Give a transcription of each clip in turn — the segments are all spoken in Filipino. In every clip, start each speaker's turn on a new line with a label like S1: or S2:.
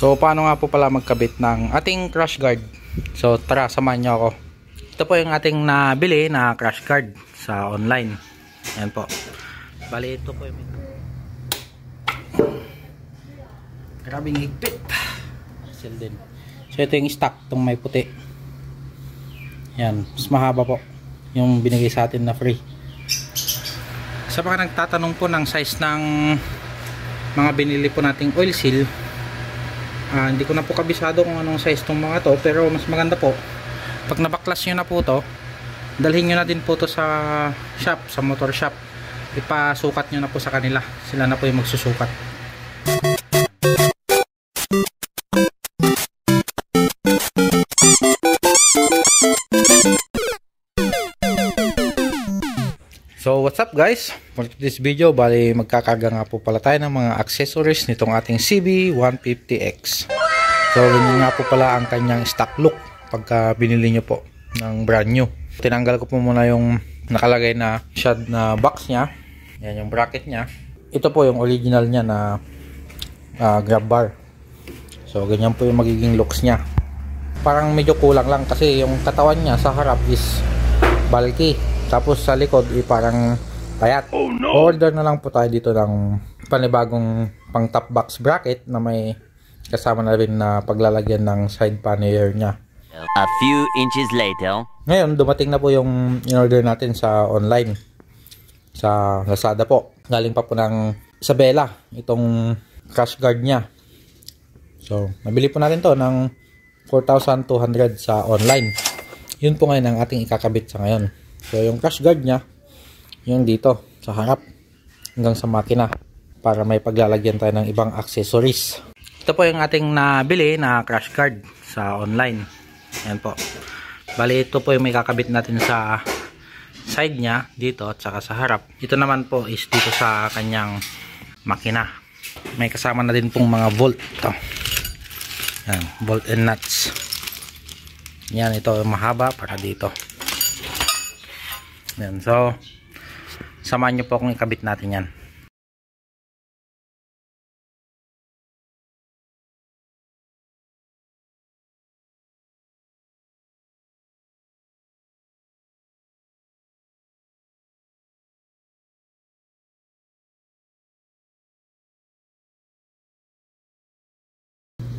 S1: So paano nga po pala magkabit ng ating crash guard? So tara, samahan niyo ako. Ito po yung ating nabili na crash guard sa online. Ayan po. Bali ito po yung grabing higpit. Sell din. So ito yung stock, itong may puti. Ayan, mas mahaba po yung binigay sa atin na free. Sa mga nagtatanong po ng size ng mga binili po nating oil seal, hindi ko na po kabisado kung anong size tong mga to, pero mas maganda po pag nabaklas nyo na po to, dalhin nyo na din po to sa shop, sa motor shop, ipasukat nyo na po sa kanila, sila na po yung magsusukat. So what's up guys, for this video bali magkakarga nga po pala tayo ng mga accessories nitong ating CB150X. So ganyan nga po pala ang kanyang stock look pagka binili nyo po ng brand new. Tinanggal ko po muna yung nakalagay na shad na box nya, yan yung bracket nya. Ito po yung original nya na grab bar. So ganyan po yung magiging looks nya. Parang medyo kulang lang kasi yung katawan nya sa harap is bulky, tapos sa likod parang payat. Oh, no. Order na lang po tayo dito ng panibagong pang top box bracket na may kasama na rin na paglalagyan ng side pannier nya.
S2: A few inches later.
S1: Ngayon dumating na po yung in-order natin sa online, sa Lazada po. Galing pa po ng Isabela itong crash guard nya. So nabili po natin to ng 4,200 sa online. Yun po ngayon ang ating ikakabit sa ngayon. So yung crash guard nya, yung dito sa harap hanggang sa makina para may paglalagyan tayo ng ibang accessories. Ito po yung ating nabili na crash guard sa online. Ayan po. Bali ito po yung may kakabit natin sa side nya dito at saka sa harap. Ito naman po is dito sa kanyang makina. May kasama na din pong mga bolt. Ito. Ayan, bolt and nuts. Yan, ito mahaba para dito. Yan, so samahan nyo po kung ikabit natin yan.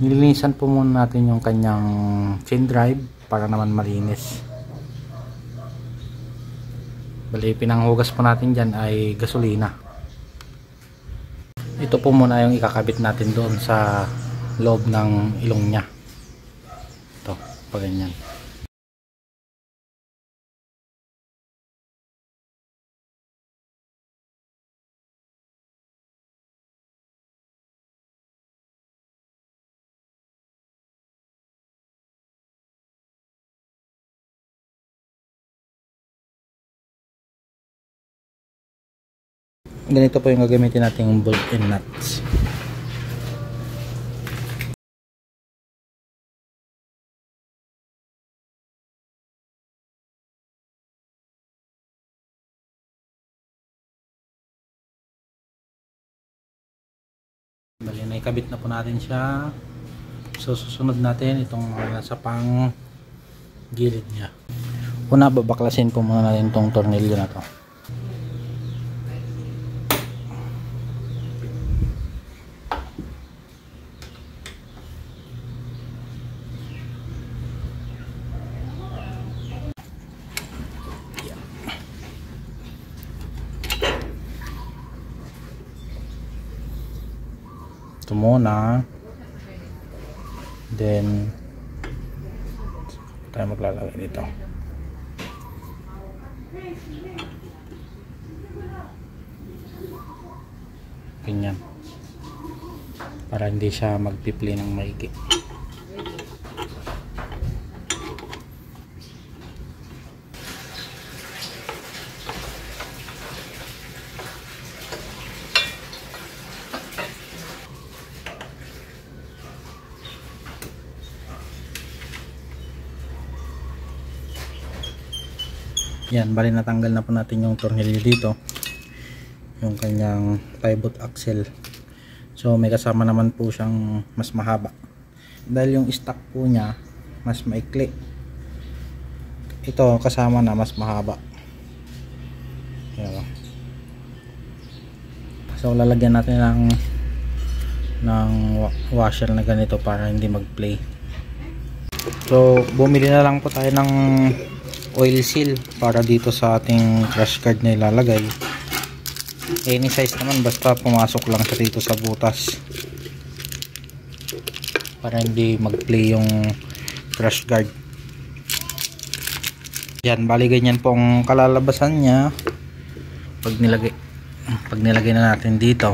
S1: Nilinisan po muna natin yung kanyang chain drive para naman malinis. Bali, pinanghugas po natin dyan ay gasolina. Ito po muna yung ikakabit natin doon sa loob ng ilong nya. Ito, pa ganyan. Ganito po yung gagamitin nating bolt and nuts. Bali, naikabit na po natin siya. So susunod natin itong nasa pang gilid niya. Una, babaklasin po muna natin itong tornilyo na to. Ito muna, then tayo maglalagay dito. Ganyan para hindi siya magpipli ng maigi. Yan, bali natanggal na po natin yung tornilyo dito, yung kanyang pivot axle. So may kasama naman po siyang mas mahaba dahil yung stock po niya mas maikli. Ito kasama na mas mahaba. Ayan. So lalagyan natin ng washer na ganito para hindi mag-play. So bumili na lang po tayo ng oil seal para dito sa ating crash guard na ilalagay. Any size naman, basta pumasok lang siya dito sa butas para hindi mag-play yung crash guard. Yan, bali ganyan po ang kalalabasan niya pag nilagay na natin dito.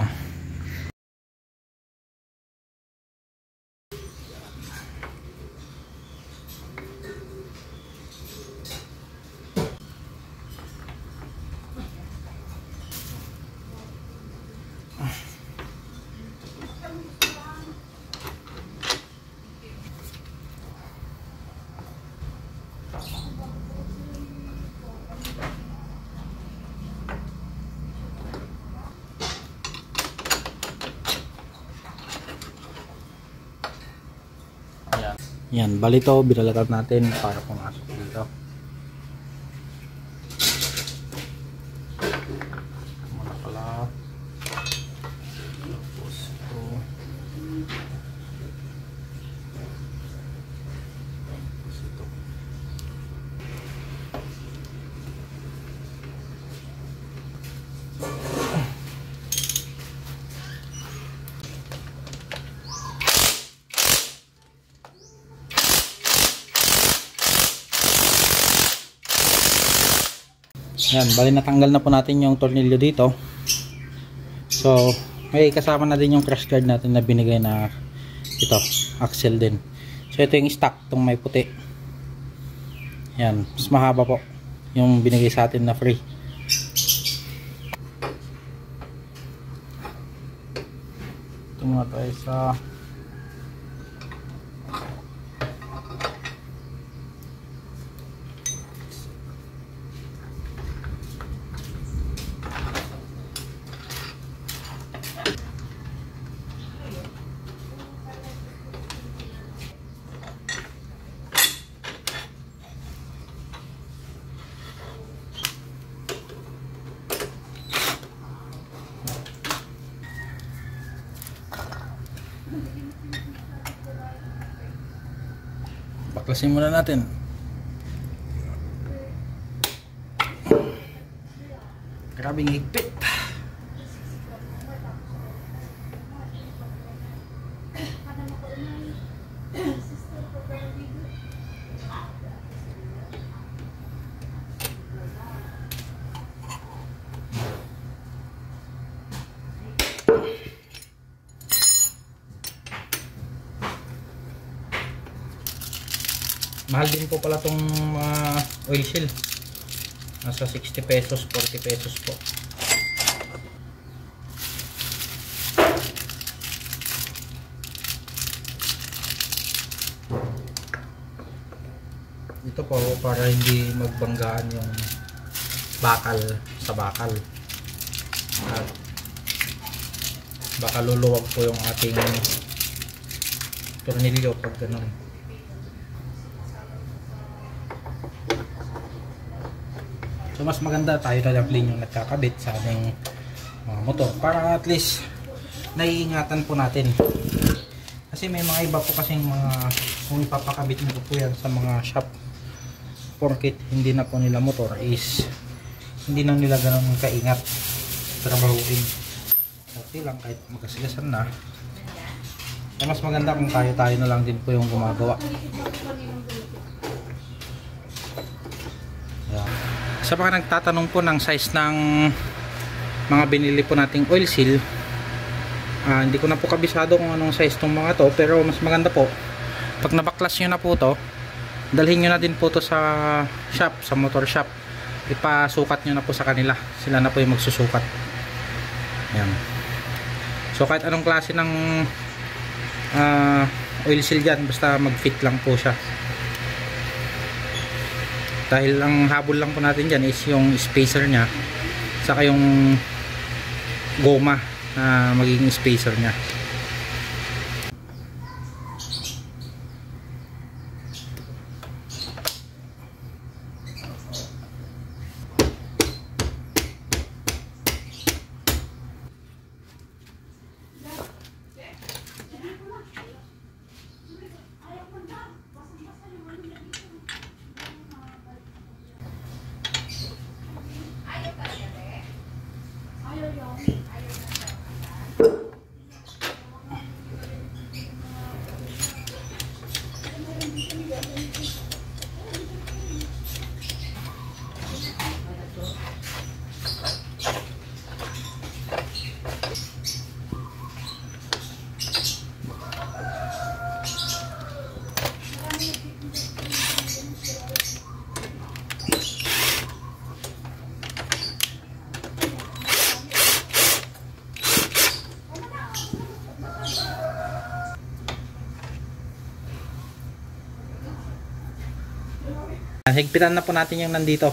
S1: Yan, bali ito binalatan natin para pumasok dito. Muna pala. Tapos ito. Tapos ito. Yan, bali natanggal na po natin yung tornilyo dito. So, may kasama na din yung crash guard natin na binigay na ito, axle din. So, ito yung stock, itong may puti. Yan, mas mahaba po yung binigay sa atin na free. Ito muna tayo sa baklasin muna natin. Grabing higpit. Mahal din po pala itong oil seal. Nasa 60 pesos, 40 pesos po. Ito po para hindi magbanggaan yung bakal sa bakal. At baka luluwag po yung ating tornilyo pag ganun. So mas maganda tayo na lang yung nagkakabit sa ating motor para at least naiingatan po natin. Kasi may mga iba po kasing mga kung ipapakabit nyo po yan sa mga shop porkit hindi na po nila motor is hindi na nila ganun kaingat trabahuin. Okay lang kahit magkasigasan na. So mas maganda kung tayo na lang din po yung gumagawa. Sa mga nagtatanong po ng size ng mga binili po nating oil seal, hindi ko na po kabisado kung anong size tong mga to, pero mas maganda po pag nabaklas nyo na po to, dalhin nyo na din po to sa shop, sa motor shop, ipasukat nyo na po sa kanila, sila na po yung magsusukat. Yan. So kahit anong klase ng oil seal dyan, basta mag fit lang po siya. Dahil ang habol lang po natin dyan is yung spacer nya saka yung goma na magiging spacer nya. Higpitan na po natin yung nandito.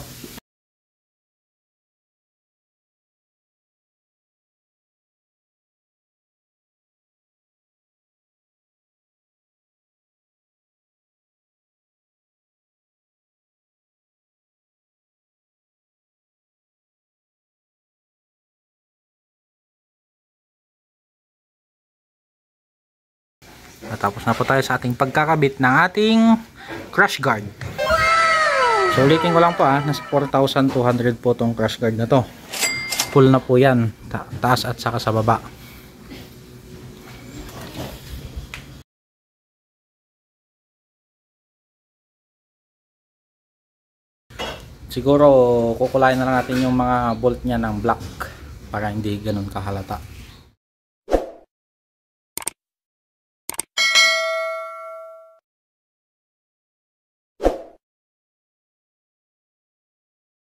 S1: Natapos na po tayo sa ating pagkakabit ng ating crash guard. So ulitin ko lang po nasa 4,200 po tong crash guard na to. Full na po yan, taas at saka sa baba. Siguro kukulayan na lang natin yung mga bolt niya ng black para hindi ganun kahalata.